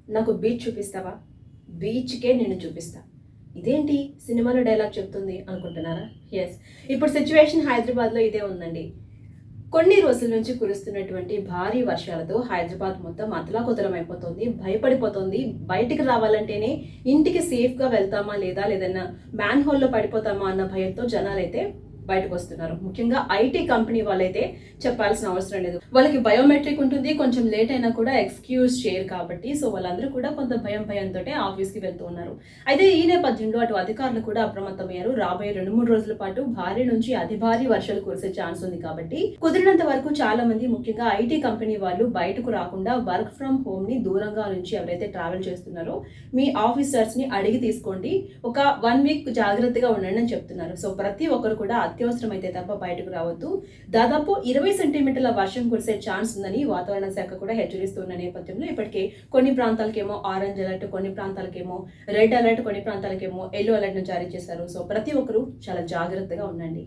నాకు బీచ్ చూపిస్తావా? బీచ్‌కే నిన్ను చూపిస్తా. ఇదేంటి సినిమాలో డైలాగ్ చెప్తుంది అనుకుంటున్నారా? యెస్. ఇప్పుడు సిట్యుయేషన్ హైదరాబాద్‌లో ఇదే ఉందండి. కొన్ని రోజుల నుంచి కురుస్తున్నటువంటి భారీ వర్షాలతో హైదరాబాద్ మొత్తం అతలాకుతలమైపోతుంది. భయపడిపోతుంది. బయటికి రావాలంటేనే ఇంటికి సేఫ్‌గా వెళ్తామా లేదా లేదన్నా మ్యాన్ హోల్‌లో పడిపోతామా అన్న భయంతో జనాలైతే బయటకొస్తున్నారు. ముఖ్యంగా ఐటీ కంపెనీ వాళ్ళైతే చెప్పాల్సిన అవసరం లేదు. వాళ్ళకి బయోమెట్రిక్ ఉంటుంది. కొంచెం లేట్ అయినా కూడా ఎక్స్‌క్యూజ్ చేయరు కాబట్టి సో వాళ్ళందరూ కూడా కొంత భయంతోటే ఆఫీస్‌కి వెళ్తూ ఉన్నారు. అయితే ఈ నేపథ్యంలో అటు అధికారులు కూడా అప్రమత్తమయ్యారు. రాబోయే 2, 3 రోజుల పాటు భారీ నుంచి అతి భారీ వర్షాలు కురిసే ఛాన్స్ ఉంది కాబట్టి కుదిరినంత వరకు చాలా మంది ముఖ్యంగా ఐటీ కంపెనీ వాళ్ళు బయటకు రాకుండా వర్క్ ఫ్రమ్ హోమ్‌ని దూరంగా నుంచి ఎవరైతే ట్రావెల్ చేస్తున్నారో మీ ఆఫీసర్స్‌ని అడిగి తీసుకోండి. ఒక 1 వీక్ జాగ్రత్తగా ఉండండి అని చెప్తున్నారు. సో ప్రతి ఒక్కరు కూడా అత్యవసరమైతే తప్ప బయటకు రావద్దు. దాదాపు 20 సెంటీమీటర్ల వర్షం కురిసే ఛాన్స్ ఉందని వాతావరణ శాఖ కూడా హెచ్చరిస్తున్న నేపథ్యంలో ఇప్పటికే కొన్ని ప్రాంతాలకేమో ఆరెంజ్ అలర్ట్, కొన్ని ప్రాంతాలకేమో రెడ్ అలర్ట్, కొన్ని ప్రాంతాలకేమో యెల్లో అలర్ట్‌ను జారీ చేశారు. సో ప్రతి ఒక్కరు చాలా జాగ్రత్తగా ఉండండి.